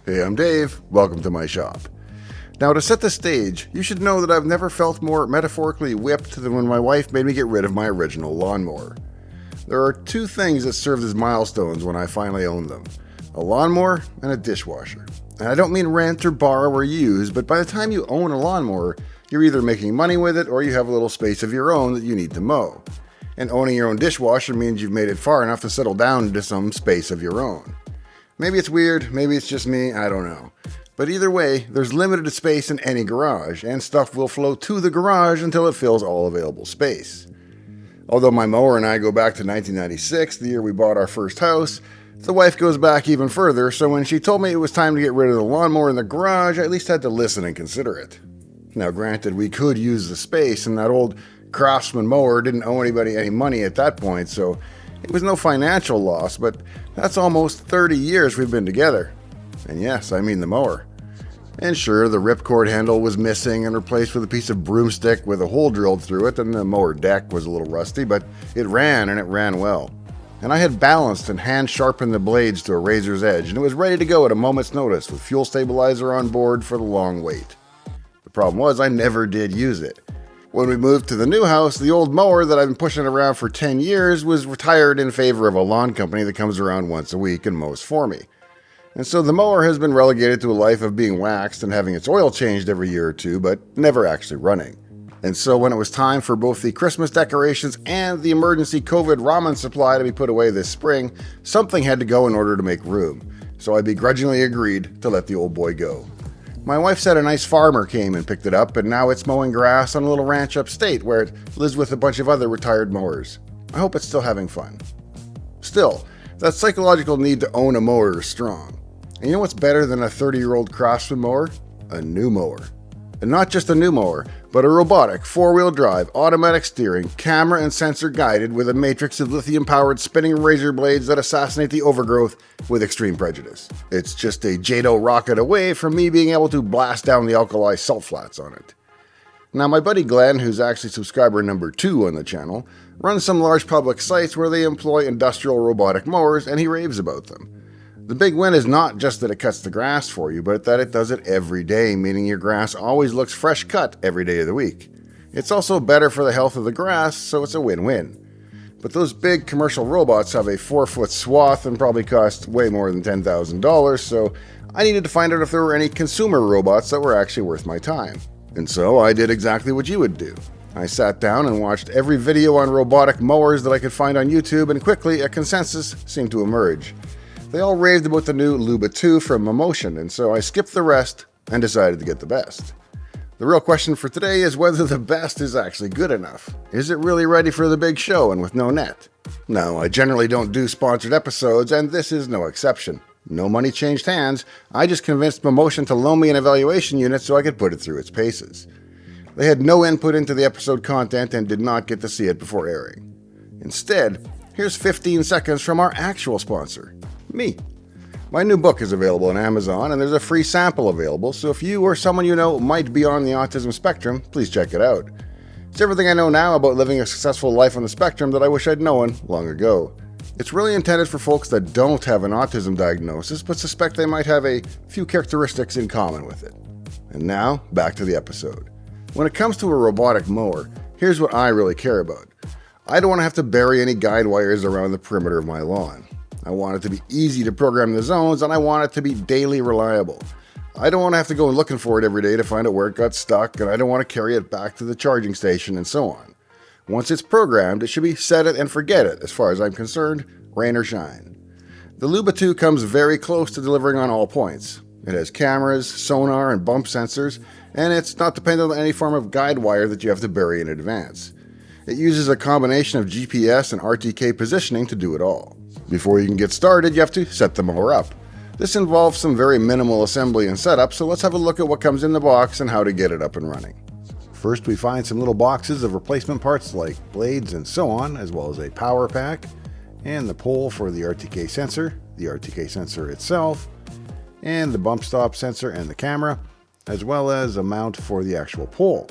Hey, I'm Dave. Welcome to my shop. Now, to set the stage, you should know that I've never felt more metaphorically whipped than when my wife made me get rid of my original lawnmower. There are two things that served as milestones when I finally owned them: a lawnmower and a dishwasher. And I don't mean rent or borrow or use, but by the time you own a lawnmower, you're either making money with it or you have a little space of your own that you need to mow. And owning your own dishwasher means you've made it far enough to settle down into some space of your own. Maybe it's weird, maybe it's just me, I don't know. But either way, there's limited space in any garage, and stuff will flow to the garage until it fills all available space. Although my mower and I go back to 1996, the year we bought our first house, the wife goes back even further, so when she told me it was time to get rid of the lawnmower in the garage, I at least had to listen and consider it. Now granted, we could use the space, and that old Craftsman mower didn't owe anybody any money at that point, so it was no financial loss, but that's almost 30 years we've been together. And yes, I mean the mower. And sure, the ripcord handle was missing and replaced with a piece of broomstick with a hole drilled through it, and the mower deck was a little rusty, but it ran, and it ran well. And I had balanced and hand-sharpened the blades to a razor's edge, and it was ready to go at a moment's notice with fuel stabilizer on board for the long wait. The problem was I never did use it. When we moved to the new house, the old mower that I've been pushing around for 10 years was retired in favor of a lawn company that comes around once a week and mows for me. And so the mower has been relegated to a life of being waxed and having its oil changed every year or two, but never actually running. And so when it was time for both the Christmas decorations and the emergency COVID ramen supply to be put away this spring, something had to go in order to make room. So I begrudgingly agreed to let the old boy go. My wife said a nice farmer came and picked it up, and now it's mowing grass on a little ranch upstate where it lives with a bunch of other retired mowers. I hope it's still having fun. Still, that psychological need to own a mower is strong. And you know what's better than a 30-year-old Craftsman mower? A new mower. And not just a new mower, but a robotic, 4-wheel drive, automatic steering, camera and sensor guided with a matrix of lithium-powered spinning razor blades that assassinate the overgrowth with extreme prejudice. It's just a JATO rocket away from me being able to blast down the alkali salt flats on it. Now my buddy Glenn, who's actually subscriber number 2 on the channel, runs some large public sites where they employ industrial robotic mowers, and he raves about them. The big win is not just that it cuts the grass for you, but that it does it every day, meaning your grass always looks fresh cut every day of the week. It's also better for the health of the grass, so it's a win-win. But those big commercial robots have a 4-foot swath and probably cost way more than $10,000, so I needed to find out if there were any consumer robots that were actually worth my time. And so I did exactly what you would do. I sat down and watched every video on robotic mowers that I could find on YouTube, and quickly a consensus seemed to emerge. They all raved about the new Luba 2 from Momotion, and so I skipped the rest and decided to get the best. The real question for today is whether the best is actually good enough. Is it really ready for the big show and with no net? No, I generally don't do sponsored episodes, and this is no exception. No money changed hands. I just convinced Momotion to loan me an evaluation unit so I could put it through its paces. They had no input into the episode content and did not get to see it before airing. Instead, here's 15 seconds from our actual sponsor, me. My new book is available on Amazon, and there's a free sample available, so if you or someone you know might be on the autism spectrum, please check it out. It's everything I know now about living a successful life on the spectrum that I wish I'd known long ago. It's really intended for folks that don't have an autism diagnosis, but suspect they might have a few characteristics in common with it. And now, back to the episode. When it comes to a robotic mower, here's what I really care about. I don't want to have to bury any guide wires around the perimeter of my lawn. I want it to be easy to program the zones, and I want it to be daily reliable. I don't want to have to go looking for it every day to find out where it got stuck, and I don't want to carry it back to the charging station and so on. Once it's programmed, it should be set it and forget it, as far as I'm concerned, rain or shine. The Luba 2 comes very close to delivering on all points. It has cameras, sonar, and bump sensors, and it's not dependent on any form of guide wire that you have to bury in advance. It uses a combination of GPS and RTK positioning to do it all. Before you can get started, you have to set the mower up. This involves some very minimal assembly and setup, so let's have a look at what comes in the box and how to get it up and running. First, we find some little boxes of replacement parts like blades and so on, as well as a power pack, and the pole for the RTK sensor itself, and the bump stop sensor and the camera, as well as a mount for the actual pole.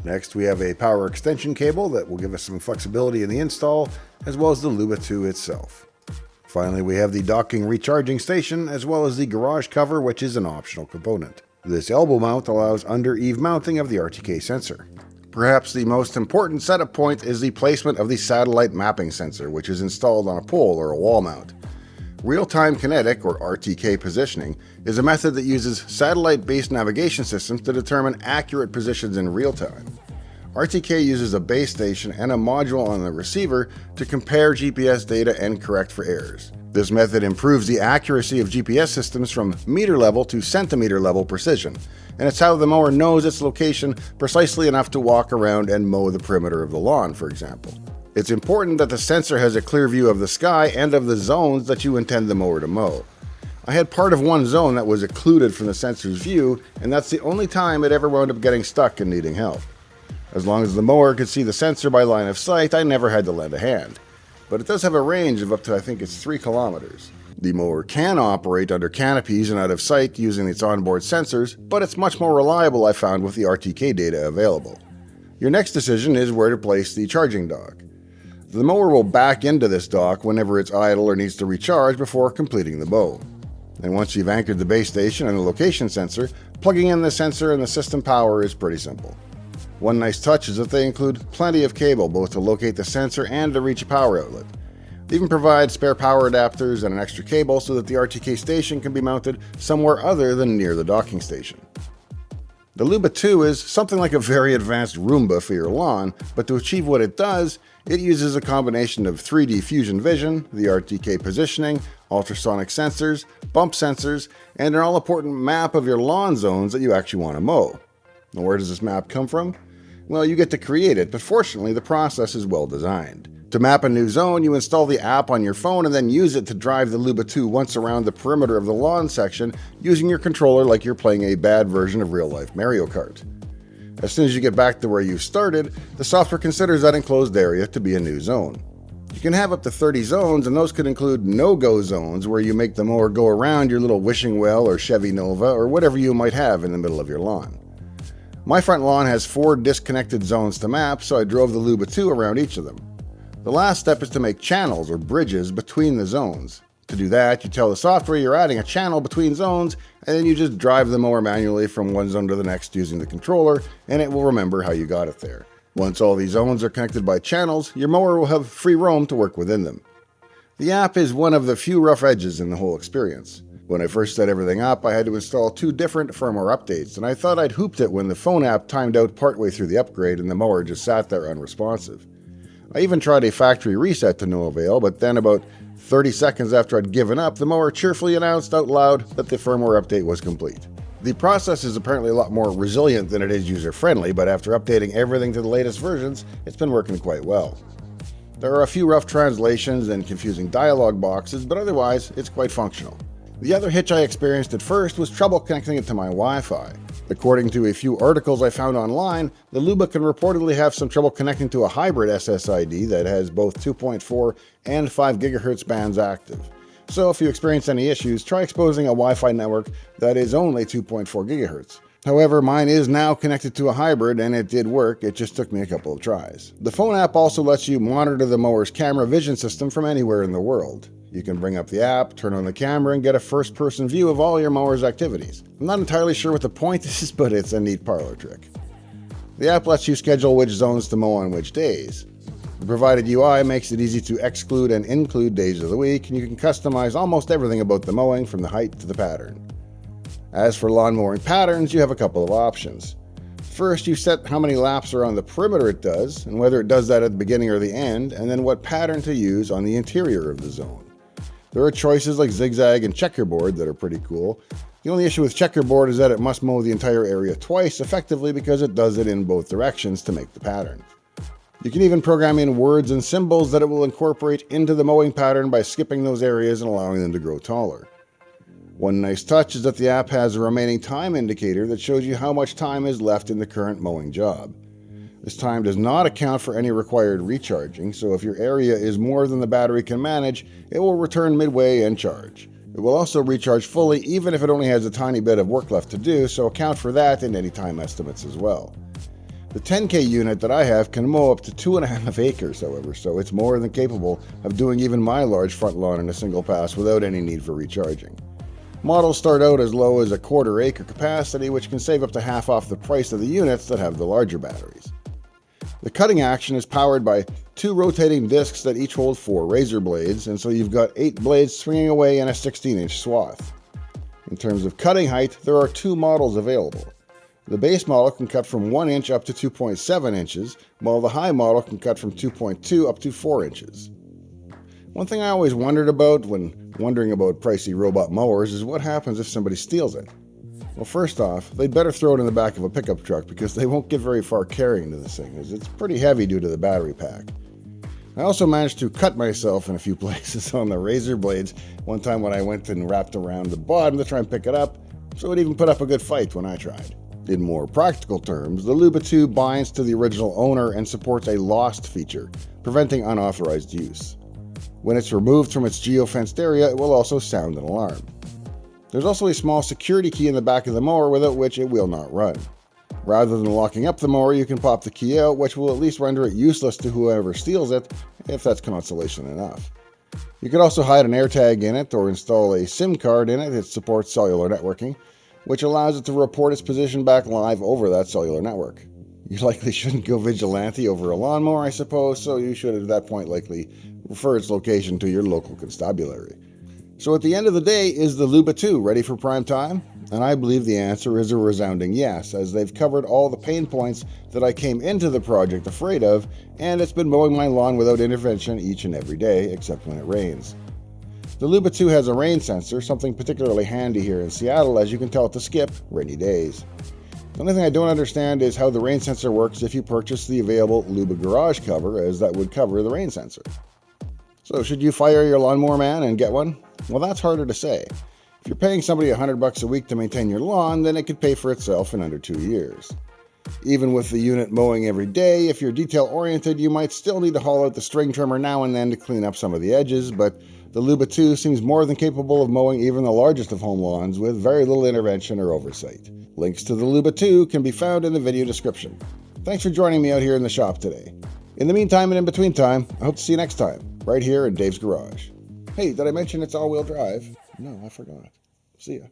Next, we have a power extension cable that will give us some flexibility in the install, as well as the Luba 2 itself. Finally, we have the docking recharging station, as well as the garage cover, which is an optional component. This elbow mount allows under-eave mounting of the RTK sensor. Perhaps the most important setup point is the placement of the satellite mapping sensor, which is installed on a pole or a wall mount. Real-time kinetic, or RTK positioning, is a method that uses satellite-based navigation systems to determine accurate positions in real time. RTK uses a base station and a module on the receiver to compare GPS data and correct for errors. This method improves the accuracy of GPS systems from meter level to centimeter level precision, and it's how the mower knows its location precisely enough to walk around and mow the perimeter of the lawn, for example. It's important that the sensor has a clear view of the sky and of the zones that you intend the mower to mow. I had part of one zone that was occluded from the sensor's view, and that's the only time it ever wound up getting stuck and needing help. As long as the mower could see the sensor by line of sight, I never had to lend a hand. But it does have a range of up to, I think it's 3 kilometers. The mower can operate under canopies and out of sight using its onboard sensors, but it's much more reliable, I found, with the RTK data available. Your next decision is where to place the charging dock. The mower will back into this dock whenever it's idle or needs to recharge before completing the mow. And once you've anchored the base station and the location sensor, plugging in the sensor and the system power is pretty simple. One nice touch is that they include plenty of cable, both to locate the sensor and to reach a power outlet. They even provide spare power adapters and an extra cable so that the RTK station can be mounted somewhere other than near the docking station. The Luba 2 is something like a very advanced Roomba for your lawn, but to achieve what it does, it uses a combination of 3D fusion vision, the RTK positioning, ultrasonic sensors, bump sensors, and an all-important map of your lawn zones that you actually want to mow. Now, where does this map come from? Well, you get to create it, but fortunately the process is well designed. To map a new zone, you install the app on your phone and then use it to drive the Luba 2 once around the perimeter of the lawn section using your controller like you're playing a bad version of real-life Mario Kart. As soon as you get back to where you started, the software considers that enclosed area to be a new zone. You can have up to 30 zones, and those could include no-go zones where you make the mower go around your little wishing well or Chevy Nova or whatever you might have in the middle of your lawn. My front lawn has 4 disconnected zones to map, so I drove the Luba 2 around each of them. The last step is to make channels or bridges between the zones. To do that, you tell the software you're adding a channel between zones, and then you just drive the mower manually from one zone to the next using the controller, and it will remember how you got it there. Once all these zones are connected by channels, your mower will have free roam to work within them. The app is one of the few rough edges in the whole experience. When I first set everything up, I had to install 2 different firmware updates, and I thought I'd hooped it when the phone app timed out partway through the upgrade and the mower just sat there unresponsive. I even tried a factory reset to no avail, but then about 30 seconds after I'd given up, the mower cheerfully announced out loud that the firmware update was complete. The process is apparently a lot more resilient than it is user-friendly, but after updating everything to the latest versions, it's been working quite well. There are a few rough translations and confusing dialog boxes, but otherwise, it's quite functional. The other hitch I experienced at first was trouble connecting it to my Wi-Fi. According to a few articles I found online, the Luba can reportedly have some trouble connecting to a hybrid SSID that has both 2.4 and 5 GHz bands active. So if you experience any issues, try exposing a Wi-Fi network that is only 2.4 GHz. However, mine is now connected to a hybrid and it did work, it just took me a couple of tries. The phone app also lets you monitor the mower's camera vision system from anywhere in the world. You can bring up the app, turn on the camera, and get a first-person view of all your mower's activities. I'm not entirely sure what the point is, but it's a neat parlor trick. The app lets you schedule which zones to mow on which days. The provided UI makes it easy to exclude and include days of the week, and you can customize almost everything about the mowing from the height to the pattern. As for lawn mowing patterns, you have a couple of options. First, you set how many laps around the perimeter it does, and whether it does that at the beginning or the end, and then what pattern to use on the interior of the zone. There are choices like zigzag and checkerboard that are pretty cool. The only issue with checkerboard is that it must mow the entire area twice effectively because it does it in both directions to make the pattern. You can even program in words and symbols that it will incorporate into the mowing pattern by skipping those areas and allowing them to grow taller. One nice touch is that the app has a remaining time indicator that shows you how much time is left in the current mowing job. This time does not account for any required recharging, so if your area is more than the battery can manage, it will return midway and charge. It will also recharge fully even if it only has a tiny bit of work left to do, so account for that in any time estimates as well. The 10K unit that I have can mow up to 2.5 acres, however, so it's more than capable of doing even my large front lawn in a single pass without any need for recharging. Models start out as low as a 1/4 acre capacity, which can save up to half off the price of the units that have the larger batteries. The cutting action is powered by 2 rotating discs that each hold 4 razor blades, and so you've got 8 blades swinging away in a 16-inch swath. In terms of cutting height, there are 2 models available. The base model can cut from 1 inch up to 2.7 inches, while the high model can cut from 2.2 up to 4 inches. One thing I always wondered about when wondering about pricey robot mowers is what happens if somebody steals it. Well, first off, they'd better throw it in the back of a pickup truck because they won't get very far carrying this thing, as it's pretty heavy due to the battery pack. I also managed to cut myself in a few places on the razor blades one time when I went and wrapped around the bottom to try and pick it up, so it even put up a good fight when I tried. In more practical terms, the Luba 2 binds to the original owner and supports a lost feature, preventing unauthorized use. When it's removed from its geofenced area, it will also sound an alarm. There's also a small security key in the back of the mower without which it will not run. Rather than locking up the mower, you can pop the key out, which will at least render it useless to whoever steals it, if that's consolation enough. You could also hide an AirTag in it or install a SIM card in it that supports cellular networking, which allows it to report its position back live over that cellular network. You likely shouldn't go vigilante over a lawnmower, I suppose, so you should at that point likely refer its location to your local constabulary. So at the end of the day, is the Luba 2 ready for prime time? And I believe the answer is a resounding yes, as they've covered all the pain points that I came into the project afraid of, and it's been mowing my lawn without intervention each and every day, except when it rains. The Luba 2 has a rain sensor, something particularly handy here in Seattle, as you can tell it to skip rainy days. The only thing I don't understand is how the rain sensor works if you purchase the available Luba garage cover, as that would cover the rain sensor. So should you fire your lawnmower man and get one? Well, that's harder to say. If you're paying somebody $100 a week to maintain your lawn, then it could pay for itself in under 2 years. Even with the unit mowing every day, if you're detail-oriented, you might still need to haul out the string trimmer now and then to clean up some of the edges, but the Luba 2 seems more than capable of mowing even the largest of home lawns with very little intervention or oversight. Links to the Luba 2 can be found in the video description. Thanks for joining me out here in the shop today. In the meantime and in between time, I hope to see you next time, right here in Dave's Garage. Hey, did I mention it's all-wheel drive? No, I forgot. See ya.